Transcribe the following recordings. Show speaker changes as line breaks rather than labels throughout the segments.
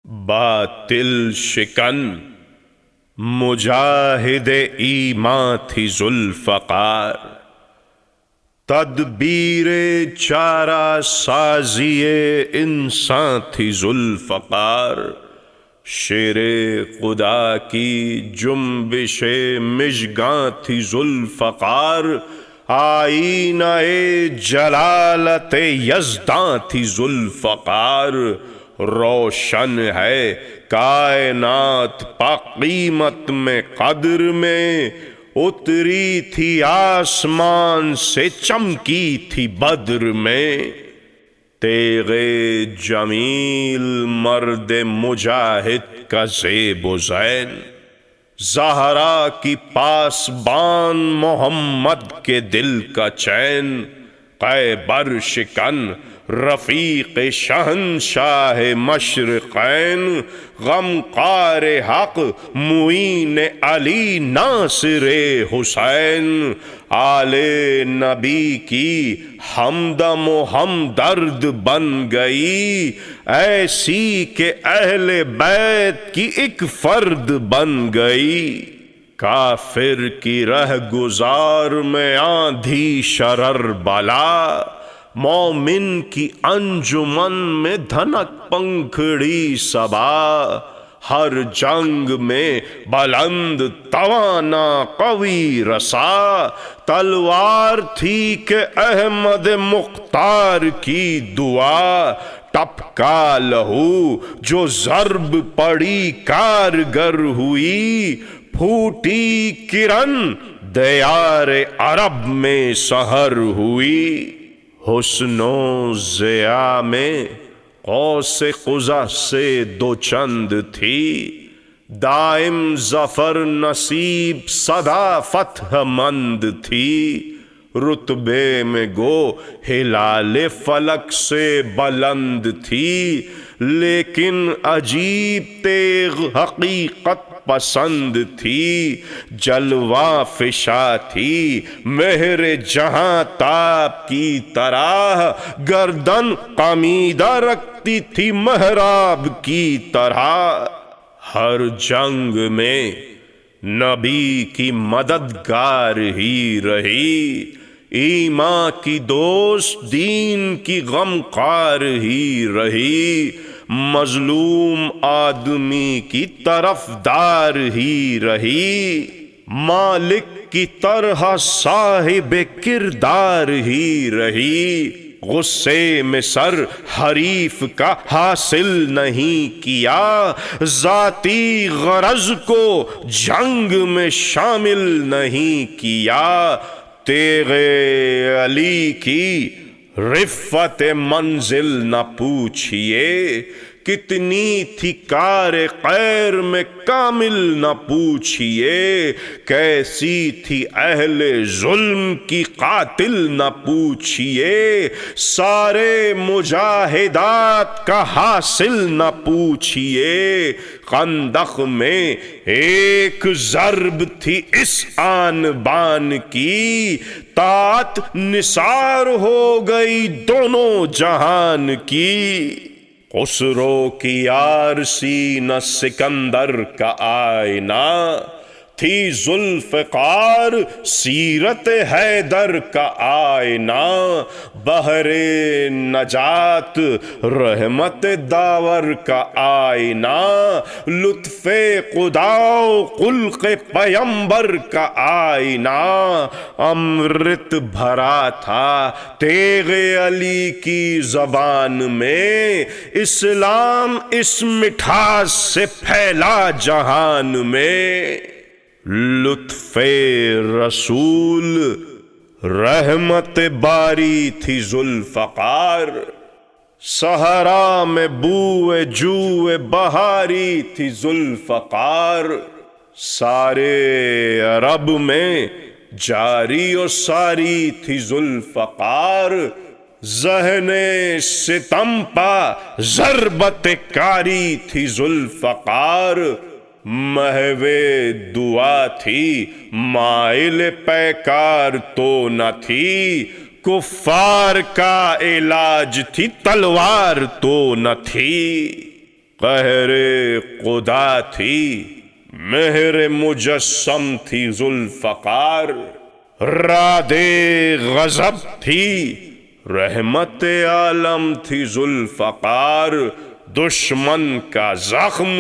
باطل شکن مجاہد ایمان تھی ذوالفقار، تدبیر چارہ سازی انسان تھی ذوالفقار، شیر خدا کی جنبش مژگاں تھی ذوالفقار، آئینہ جلالت یزداں تھی ذوالفقار، روشن ہے کائنات پا قیمت میں قدر میں، اتری تھی آسمان سے چمکی تھی بدر میں، تیغ جمیل مرد مجاہد کا زیب و زین، زہرا کی پاسبان محمد کے دل کا چین، خیبر شکن رفیق شہنشاہ مشرقین، غمخوار حق معین علی ناصر حسین، آل نبی کی ہمدم و ہمدرد بن گئی، ایسی کہ اہل بیت کی ایک فرد بن گئی، کافر کی رہ گزار میں آندھی شرر بلا، مومن کی انجمن میں دھنک پنکھڑی صبا، ہر جنگ میں بلند توانا قوی رسا، تلوار تھی کہ احمد مختار کی دعا، ٹپکا لہو جو ضرب پڑی کارگر ہوئی، پھوٹی کرن دیار عرب میں سحر ہوئی، حسن و ضیاء میں قوس قزح سے دو چند تھی، دائم ظفر نصیب سدا فتح مند تھی، رتبے میں گو ہلال فلک سے بلند تھی، لیکن عجیب تیغ حقیقت پسند تھی، جلوہ فشاں تھی مہر جہاں تاب کی طرح، گردن خمیدہ رکھتی تھی محراب کی طرح، ہر جنگ میں نبی کی مددگار ہی رہی، ایمان کی دوست دین کی غمخوار ہی رہی، مظلوم آدمی کی طرفدار ہی رہی، مالک کی طرح صاحب کردار ہی رہی، غصے میں سر حریف کا حاصل نہیں کیا، ذاتی غرض کو جنگ میں شامل نہیں کیا، تیغ علی کی رفت منزل نہ پوچھئے، کتنی تھی کار خیر میں کامل نہ پوچھئے، کیسی تھی اہل ظلم کی قاتل نہ پوچھئے، سارے مجاہدات کا حاصل نہ پوچھئے، خندق میں ایک ضرب تھی اس آن بان کی، طاعت نثار ہو گئی دونوں جہان کی، خسرو کی عارسی نہ سکندر کا آئینہ، تھی ذوالفقار سیرت حیدر کا آئینہ، بحر نجات رحمت داور کا آئینہ، لطف خدا و خلق پیمبر کا آئینہ، امرت بھرا تھا تیغ علی کی زبان میں، اسلام اس مٹھاس سے پھیلا جہان میں، لطف رسول رحمت باری تھی ذوالفقار، صحرا میں بوئے جوئے بہاری تھی ذوالفقار، سارے عرب میں جاری و ساری تھی ذوالفقار، ذہن ستم پا ضربت کاری تھی ذوالفقار، محو دعا تھی مائل پیکار تو نہ تھی، کفار کا علاج تھی تلوار تو نہ تھی، قہر خدا تھی، مہر مجسم تھی ذوالفقار، رعد غضب تھی، رحمت عالم تھی ذوالفقار، دشمن کا زخم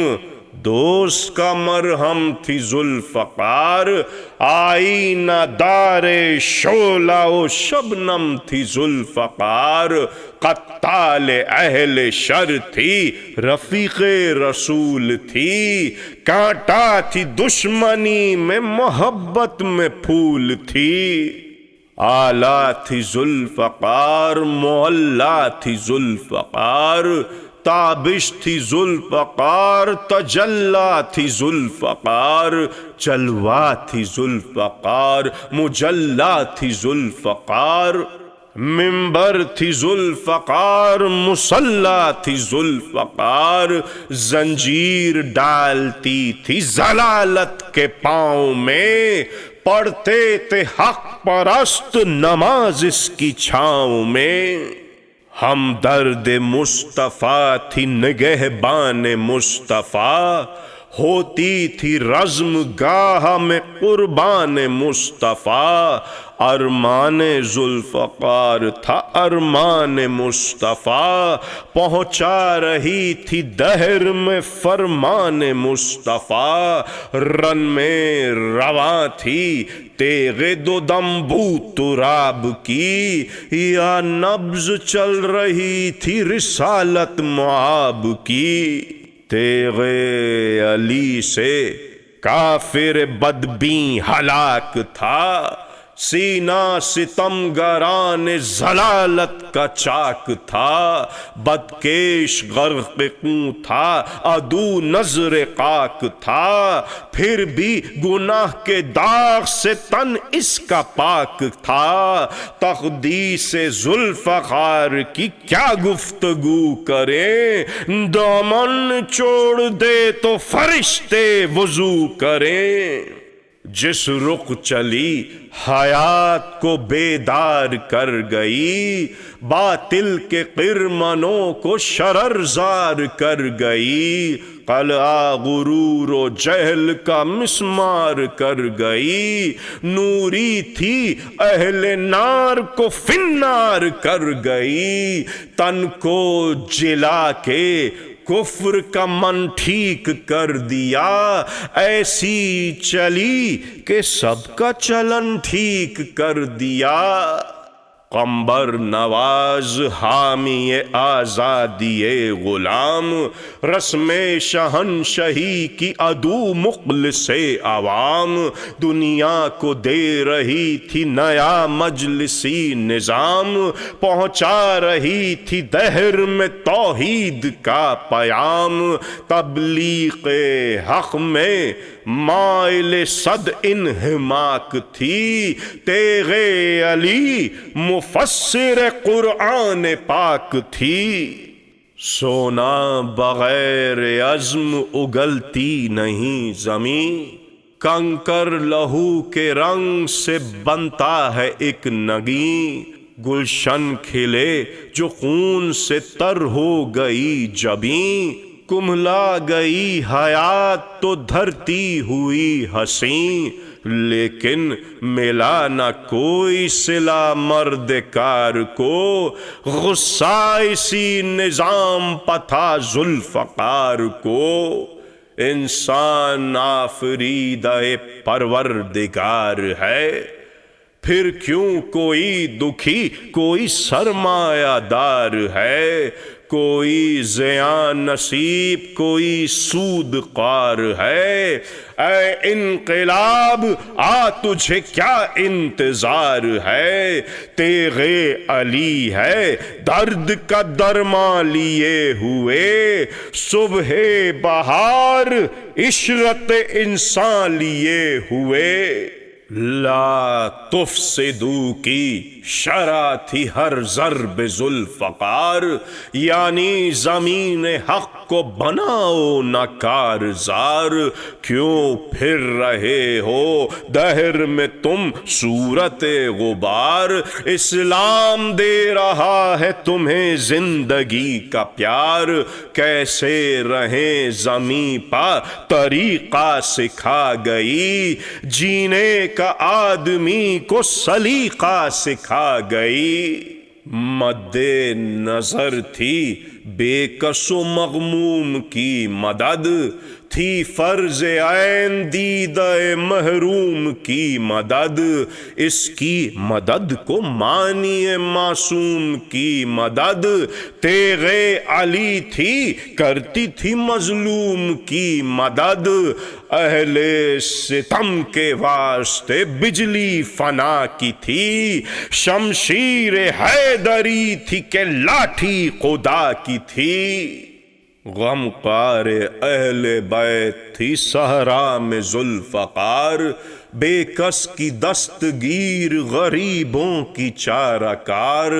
دوست کا مرہم تھی ذوالفقار، آئینہ دار شعلہ و شبنم تھی ذوالفقار، قتال اہل شر تھی، رفیق رسول تھی، کانٹا تھی دشمنی میں، محبت میں پھول تھی، اعلیٰ تھی ذوالفقار، معلیٰ تھی ذوالفقار، تابش تھی ذوالفقار، تجلی تھی ذوالفقار، جلوہ تھی ذوالفقار، مجلی تھی ذوالفقار، منبر تھی ذوالفقار، مصلی تھی ذوالفقار، زنجیر ڈالتی تھی ضلالت کے پاؤں میں، پڑھتے تھے حق پرست نماز اس کی چھاؤں میں، ہم درد مصطفیٰ تھی نگہبان مصطفیٰ، ہوتی تھی رزم گاہ میں قربان مصطفیٰ، ارمان ذوالفقار تھا ارمان مصطفیٰ، پہنچا رہی تھی دہر میں فرمان مصطفیٰ، رن میں رواں تھی تیغ دو دمبو تراب کی، یا نبض چل رہی تھی رسالت معاب کی، تیغ علی سے کافر بدبین ہلاک تھا، سینہ ستمگران ضلالت کا چاک تھا، بدکیش غرق خوں تھا، عدو نظر خاک تھا، پھر بھی گناہ کے داغ سے تن اس کا پاک تھا، تقدیس ذوالفقار کی کیا گفتگو کریں، دامن چھوڑ دے تو فرشتے وضو کریں، جس رخ چلی حیات کو بیدار کر گئی، باطل کے قرمنوں کو شررزار کر گئی، قلعہ غرور و جہل کا مسمار کر گئی، نوری تھی اہل نار کو فنار کر گئی، تن کو جلا کے کفر کا من ٹھیک کر دیا، ایسی چلی کہ سب کا چلن ٹھیک کر دیا، قمبر نواز حامی آزادی غلام، رسم شہنشہی کی عدو مخلص عوام، دنیا کو دے رہی تھی نیا مجلسی نظام، پہنچا رہی تھی دہر میں توحید کا پیام، تبلیغ حق میں مائل صد انہماک تھی، تیغ علی مفسر قرآن پاک تھی، سونا بغیر عزم اگلتی نہیں زمین، کنکر لہو کے رنگ سے بنتا ہے ایک نگین، گلشن کھلے جو خون سے تر ہو گئی جبیں، کملا گئی حیات تو دھرتی ہوئی حسین، لیکن ملا نہ کوئی صلہ مرد کار کو، غصہ اسی نظام پتھا ذوالفقار کو، انسان آفریدہ پروردگار ہے، پھر کیوں کوئی دکھی کوئی سرمایہ دار ہے، کوئی زیاں نصیب کوئی سود خوار ہے، اے انقلاب آ تجھے کیا انتظار ہے، تیغ علی ہے درد کا درماں لیے ہوئے، صبح بہار عشرت انسان لیے ہوئے، لا تفسدو کی شرح تھی ہر ضرب ذوالفقار، یعنی زمین حق کو بناؤ نہ کارزار، کیوں پھر رہے ہو دہر میں تم صورت غبار؟ اسلام دے رہا ہے تمہیں زندگی کا پیار، کیسے رہیں زمیں پا طریقہ سکھا گئی، جینے کا آدمی کو سلیقہ سکھا گئی۔ مد نظر تھی بے کس و مغموم کی مدد، تھی فرض عین دیدہ محروم کی مدد، اس کی مدد کو مانی معصوم کی مدد، تیغ علی تھی کرتی تھی مظلوم کی مدد، اہل ستم کے واسطے بجلی فنا کی تھی، شمشیر حیدری تھی کہ لاٹھی خدا کی تھی، غم قار اہل بیت تھی صحرا میں ذوالفقار، بے کس کی دستگیر غریبوں کی چارہ کار،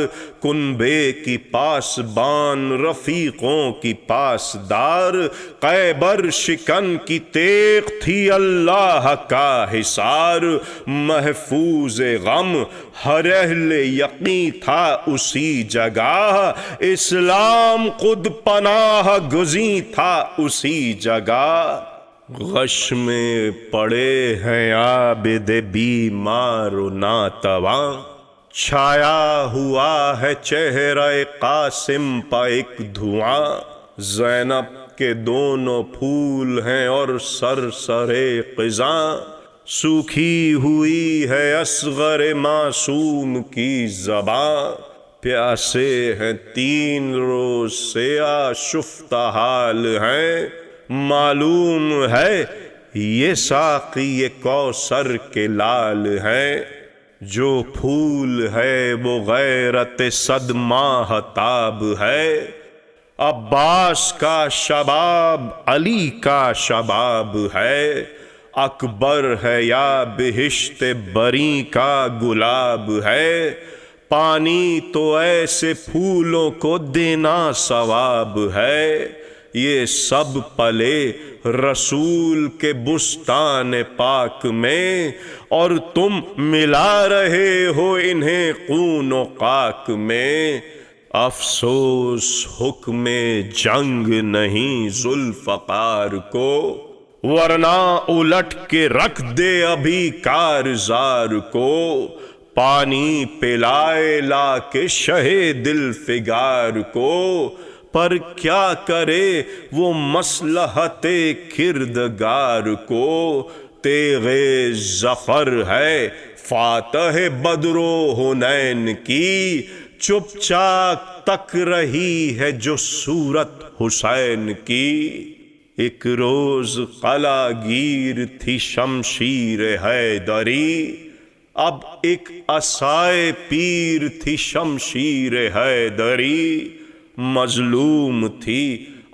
کنبے کی پاسبان رفیقوں کی پاسدار، خیبر شکن کی تیغ تھی اللہ کا حصار، محفوظ غم ہر اہل یقین تھا اسی جگہ، اسلام خود پناہ گزیں تھا اسی جگہ، غش میں پڑے ہیں عابد بیمار و ناتواں، چھایا ہوا ہے چہرہ قاسم پہ ایک دھواں، زینب کے دونوں پھول ہیں اور سر خزاں، سوکھی ہوئی ہے اصغر معصوم کی زباں، پیاسے ہیں 3 روز سے آشفتہ حال ہیں، معلوم ہے یہ ساقی کوثر کے لال ہیں، جو پھول ہے وہ غیرت صد ماہ تاب ہے، عباس کا شباب علی کا شباب ہے، اکبر ہے یا بہشت بری کا گلاب ہے، پانی تو ایسے پھولوں کو دینا ثواب ہے، یہ سب پلے رسول کے بستان پاک میں، اور تم ملا رہے ہو انہیں خون و خاک میں، افسوس حکم جنگ نہیں ذوالفقار کو، ورنہ الٹ کے رکھ دے ابھی کارزار کو، پانی پلائے لا کے شہ دل فگار کو، پر کیا کرے وہ مصلحت کردگار کو، تیغ ظفر ہے فاتح بدر و حنین کی، چپ چاک تک رہی ہے جو صورت حسین کی، ایک روز قلعہ گیر تھی شمشیر حیدری، اب ایک عصائے پیر تھی شمشیر حیدری، مظلوم تھی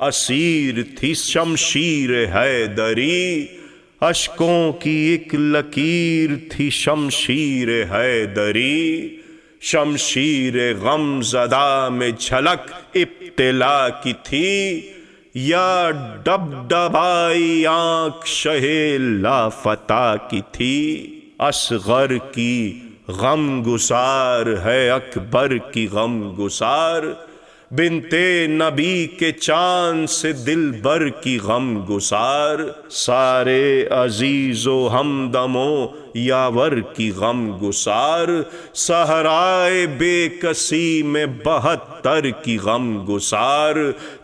اسیر تھی شمشیر حیدری، اشکوں کی ایک لکیر تھی شمشیر حیدری، شمشیر غم زدہ میں جھلک ابتلا کی تھی، یا ڈبڈبائی آنکھ شہ لافتہ کی تھی، اصغر کی غم گسار ہے اکبر کی غم گسار، بنت نبی کے چاند سے دلبر کی غم گسار، سارے عزیز و ہمدموں یاور کی غم گسار، صحرائے بے کسی میں 72 کی غم گسار،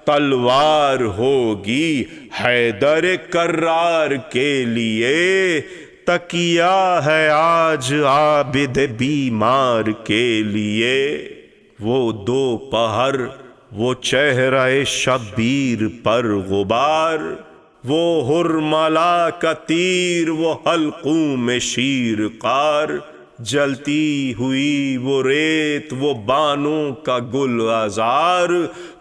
تلوار ہوگی حیدر کرار کے لیے، تکیہ ہے آج عابد بیمار کے لیے، وہ دوپہر وہ چہرہ شبیر پر غبار، وہ حرملا کا تیر وہ حلقوں میں شیر قار، جلتی ہوئی وہ ریت وہ بانوں کا گل آزار،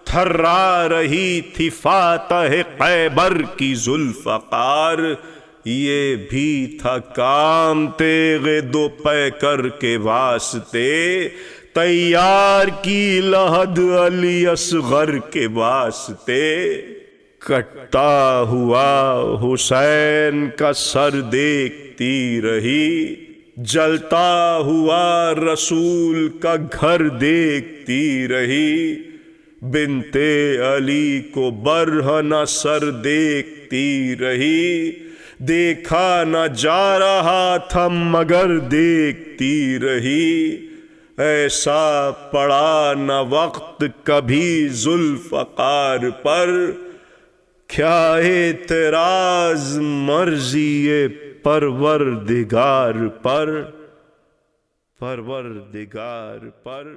تھرا رہی تھی فاتح خیبر کی ذوالفقار، یہ بھی تھا کام تیغ دو پیکر کے واسطے، تیار کی لحد علی اصغر کے واسطے، کٹتا ہوا حسین کا سر دیکھتی رہی، جلتا ہوا رسول کا گھر دیکھتی رہی، بنت علی کو برہنہ سر دیکھتی رہی، دیکھا نہ جا رہا تھا مگر دیکھتی رہی، ایسا پڑا نہ وقت کبھی ذوالفقار پر، کیا اعتراض مرضی پروردگار پر، پروردگار پر۔